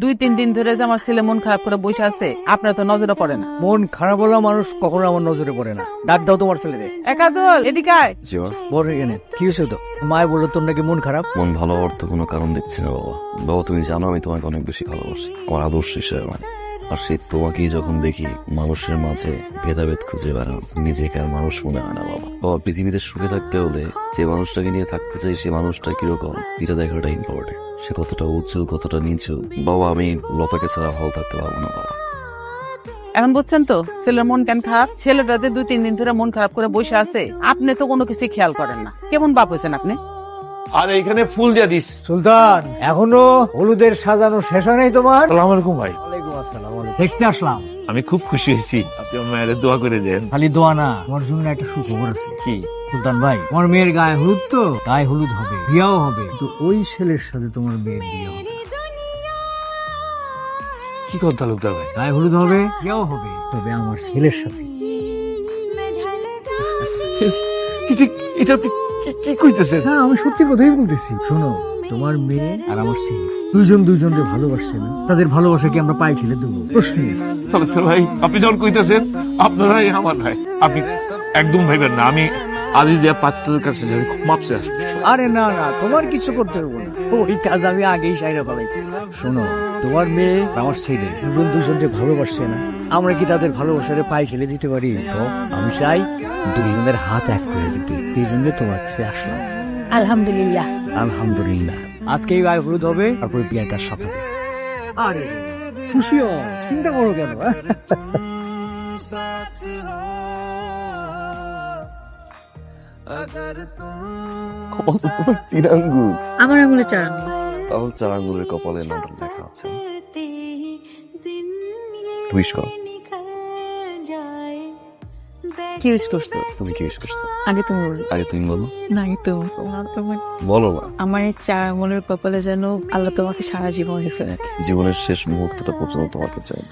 2-3 দিন ধরে যে আমার ছেলে মন খারাপ করে বসে আছে, আপনার তো নজরে পড়ে না। মন খারাপ হলো মানুষ কখনো আমার নজরে পড়ে না। ডাক দাও তোমার ছেলেরে। একাদল, এদিকে আয়। বড় এখানে কি হয়েছে? তো মায় বললো তোর নাকি মন খারাপ। মন ভালো হওয়ার তো কোনো কারণ দেখছি না বাবা। বাবা তুমি জানো আমি তোমাকে অনেক বেশি ভালোবাসি, আমার আদর্শ হিসেবে মানে। আর সে তোমাকেই যখন দেখি মানুষের মাঝে ভেদাভেদ খুঁজে বেড়াও, নিজেকে আর মানুষ মনে হয় না বাবা। বাবা পৃথিবীতে সুখে থাকতে হলে যে মানুষটাকে নিয়ে থাকতে চাই সে মানুষটা কিরকম এটা দেখাটা ইম্পর্টেন্ট। সে কতটা উঁচু কতটা নিচু। বাবা আমি লতাকে ছাড়া ভালো থাকতে পারবো না বাবা। এখন বুঝছেন তো ছেলের মন কেন খারাপ? ছেলেটা যে 2-3 দিন ধরে মন খারাপ করে বসে আছে, আপনি তো কোনো কিছু খেয়াল করেন না। কেমন বাপ হয়েছেন আপনি? আর এইখানে ফুল দিয়ে দিস। সুলতান, এখনো হলুদের সাজানো শেষ হয় নাই তোমার? সালাম আলাইকুম ভাই। ওয়ালাইকুম আসসালাম। দেখতে আসলাম। আমি খুব খুশি হয়েছি, আপনি আমার মায়ের দোয়া করে দেন। খালি দোয়া না, তোমার জন্য একটা সুখবর আছে। কি? সুলতান ভাই, তোমার মেয়ের গায়ে হলুদ, তো গায়ে হলুদ হবে, বিয়াও হবে, তো ওই ছেলের সাথে তোমার মেয়ের বিয়ে হবে। কি কথা তালুকদার ভাই? গায়ে হলুদ হবে, বিয়াও হবে, তবে আমার ছেলের সাথে। এটা আপনি কি কইতেছেন? হ্যাঁ, আমি সত্যি কথাই বলতেছি। শোনো, তোমার মেয়ে আর আমার ছেলে দুইজনকে ভালোবাসছে না, তাদের ভালোবাসা কি আমরা পাই ঠেলে দেবো? প্রশ্ন নেই। তালুকদার ভাই আপনি যখন কইতেছেন আপনারাই আমার ভাই, আপনি একদম ভাইবেন না। আমি আজই যে পাত্রের কাছে যাই, খুব মাপসে আসছি। আরে না না, তোমার কিছু করতে হবে না, ওই কাজ আমি আগেই সাইরা ফেলাইছি। শোনো, তোমার মেয়ে আর আমার ছেলে দুজনকে ভালোবাসছে না, আমরা কি তাদের ভালোবাসারে পাই ঠেলে দিতে পারি? তো আমি চাই দুজনের হাত এক করে দিতে, এই জন্য তোমার কাছে আসলাম। আলহামদুলিল্লাহ। আলহামদুলিল্লাহ। আজকেই গায়ে হলুদ হবে, তারপরে বিয়েটা সফল। আরে খুশিও, চিন্তা করো কেন? কপাল তো তোমার 3 আঙ্গুল। আমার আঙুলে 4 আঙুল। তাহলে 4 আঙ্গুলের কপালে নাম লেখা আছে। উইশ করো। কি উইশ করছো? তুমি কি উইশ করছো? আগে তুমি বলো। আগে তুমি বলো। না, আগে তুমি তোমার বলো না। আমার এই 4 আঙুলের কপালে যেন আল্লাহ তোমাকে সারা জীবন রেখে রাখে। জীবনের শেষ মুহূর্তটা পর্যন্ত তোমাকে চাই।